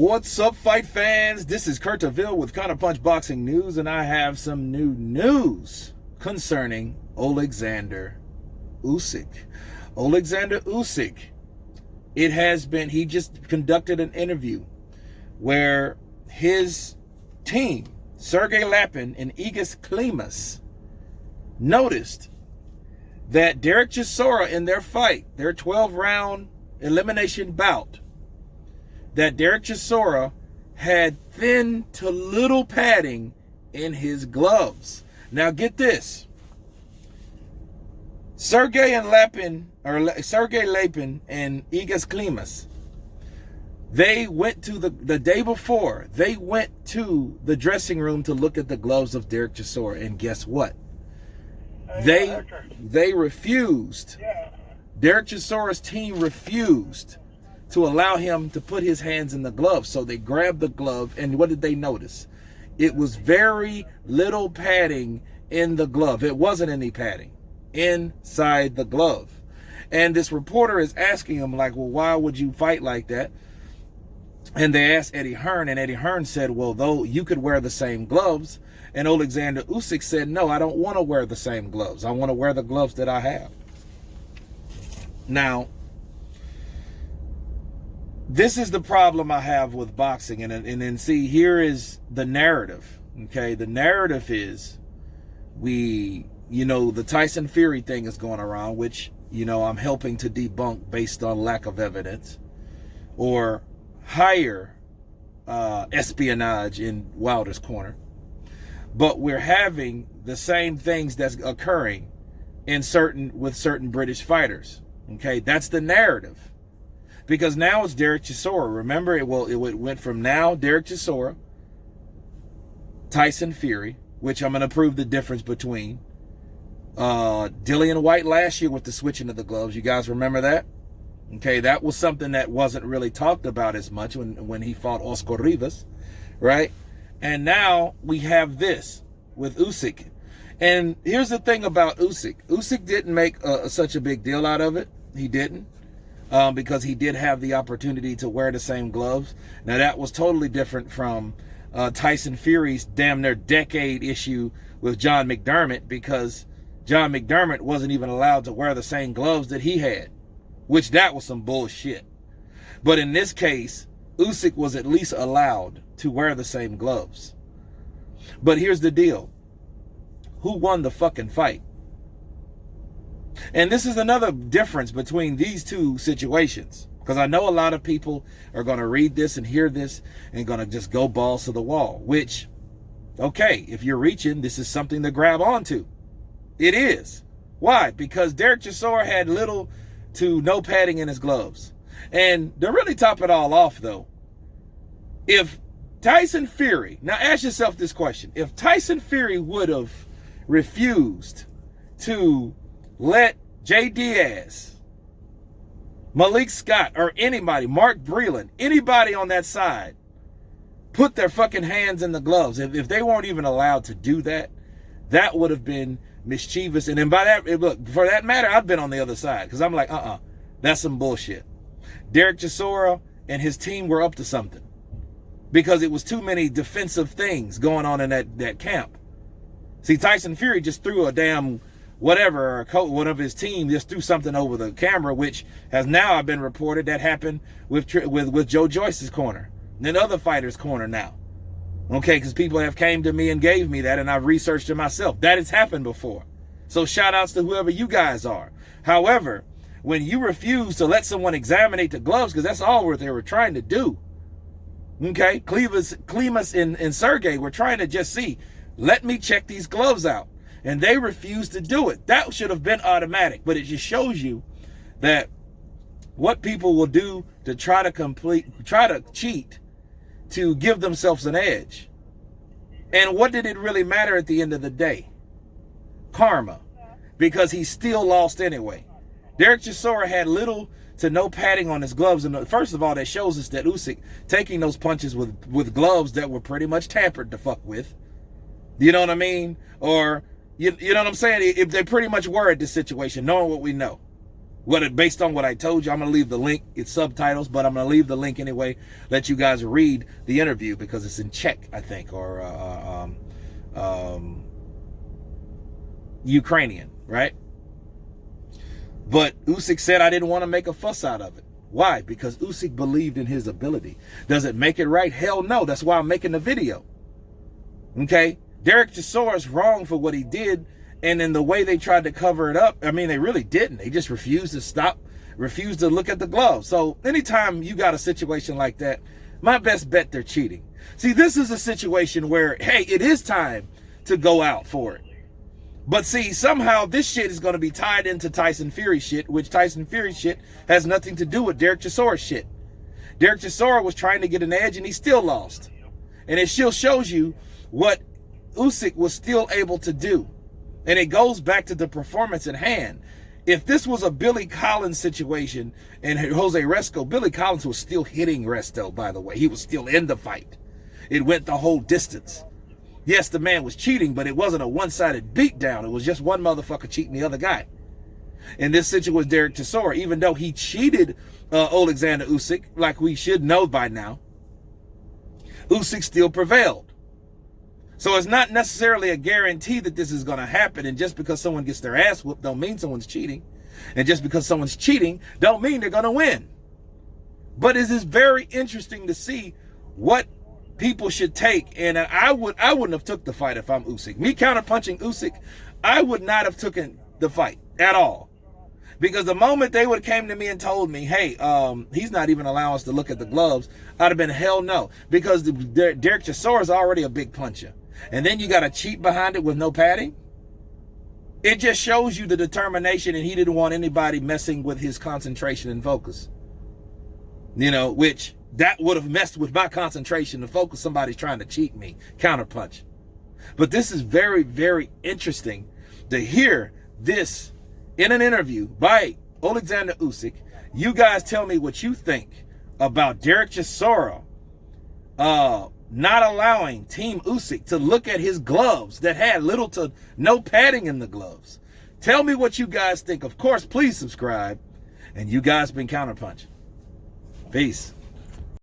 What's up, fight fans? This is Kurt DeVille with Counterpunch Boxing News, and I have some new news concerning Oleksandr Usyk. Oleksandr Usyk, he just conducted an interview where his team, Sergey Lapin and Usyk'S, noticed that Derek Chisora in their fight, their 12-round elimination bout, that Derek Chisora had thin to little padding in his gloves. Now get this. Sergey Lapin and Usyk'S, they went to the day before, they went to the dressing room to look at the gloves of Derek Chisora, and guess what? They refused. Derek Chisora's team refused to allow him to put his hands in the glove. So they grabbed the glove, and what did they notice? It was very little padding in the glove. It wasn't any padding inside the glove. And this reporter is asking him, like, well, why would you fight like that? And they asked Eddie Hearn, and Eddie Hearn said, well, though you could wear the same gloves. And Oleksandr Usyk said, no, I don't want to wear the same gloves. I want to wear the gloves that I have. Now, this is the problem I have with boxing. And then see, here is the narrative. Okay, the narrative is the Tyson Fury thing is going around, which, I'm helping to debunk based on lack of evidence or higher espionage in Wilder's corner. But we're having the same things that's occurring with certain British fighters. Okay, that's the narrative. Because now it's Derek Chisora. Remember, it went from now Derek Chisora, Tyson Fury, which I'm going to prove the difference between. Dillian White last year with the switching of the gloves. You guys remember that? Okay, that was something that wasn't really talked about as much when he fought Oscar Rivas, right? And now we have this with Usyk. And here's the thing about Usyk. Usyk didn't make such a big deal out of it. He didn't. Because he did have the opportunity to wear the same gloves. Now, that was totally different from Tyson Fury's damn near decade issue with John McDermott, because John McDermott wasn't even allowed to wear the same gloves that he had, which that was some bullshit. But in this case, Usyk was at least allowed to wear the same gloves. But here's the deal. Who won the fucking fight? And this is another difference between these two situations, because I know a lot of people are going to read this and hear this and going to just go balls to the wall, which, okay, if you're reaching, this is something to grab onto. It is. Why? Because Derek Chisora had little to no padding in his gloves. And to really top it all off, though, if Tyson Fury, now ask yourself this question, if Tyson Fury would have refused to let Jay Diaz, Malik Scott, or anybody, Mark Breland, anybody on that side, put their fucking hands in the gloves, if they weren't even allowed to do that, that would have been mischievous. And then by that, look, for that matter, I've been on the other side, because I'm like, that's some bullshit. Derek Chisora and his team were up to something, because it was too many defensive things going on in that camp. See, Tyson Fury just threw a damn whatever, one of his team just threw something over the camera, which has now been reported that happened with Joe Joyce's corner and other fighters' corner now. Okay, because people have came to me and gave me that, and I've researched it myself. That has happened before. So shout outs to whoever you guys are. However, when you refuse to let someone examine the gloves, because that's all they were trying to do. Okay, Klimas and Sergey were trying to just see, let me check these gloves out. And they refused to do it. That should have been automatic, but it just shows you that what people will do to try to cheat, to give themselves an edge. And what did it really matter at the end of the day? Karma. Because he still lost anyway. Derek Chisora had little to no padding on his gloves. And first of all, that shows us that Usyk taking those punches with gloves that were pretty much tampered the fuck with. You know what I mean? Or, you know what I'm saying? If they pretty much were at this situation, knowing what we know. Based on what I told you, I'm going to leave the link. It's subtitles, but I'm going to leave the link anyway. Let you guys read the interview because it's in Czech, I think, or Ukrainian, right? But Usyk said, I didn't want to make a fuss out of it. Why? Because Usyk believed in his ability. Does it make it right? Hell no. That's why I'm making the video. Okay? Derek Chisora is wrong for what he did. And in the way they tried to cover it up, I mean, they really didn't. They just refused to stop, refused to look at the gloves. So anytime you got a situation like that, my best bet they're cheating. See, this is a situation where, hey, it is time to go out for it. But see, somehow this shit is going to be tied into Tyson Fury shit, which Tyson Fury shit has nothing to do with Derek Chisora shit. Derek Chisora was trying to get an edge and he still lost. And it still shows you what Usyk was still able to do. And it goes back to the performance at hand. If this was a Billy Collins situation and Jose Resco, Billy Collins was still hitting Resto, by the way. He was still in the fight. It went the whole distance. Yes, the man was cheating, but it wasn't a one-sided beatdown. It was just one motherfucker cheating the other guy. And this situation was Derek Chisora. Even though he cheated Oleksandr Usyk, like we should know by now, Usyk still prevailed. So it's not necessarily a guarantee that this is going to happen. And just because someone gets their ass whooped don't mean someone's cheating. And just because someone's cheating don't mean they're going to win. But it is very interesting to see what people should take. And I wouldn't have took the fight if I'm Usyk. Me counterpunching Usyk, I would not have taken the fight at all. Because the moment they would have came to me and told me, hey, he's not even allowing us to look at the gloves, I'd have been hell no. Because Derek Chisora is already a big puncher. And then you got to cheat behind it with no padding. It just shows you the determination, and he didn't want anybody messing with his concentration and focus. You know, which that would have messed with my concentration and focus. Somebody's trying to cheat me, counterpunch. But this is very, very interesting to hear this in an interview by Oleksandr Usyk. You guys tell me what you think about Derek Chisora not allowing Team Usyk to look at his gloves that had little to no padding in the gloves. Tell me what you guys think. Of course, please subscribe. And you guys been Counterpunch. Peace.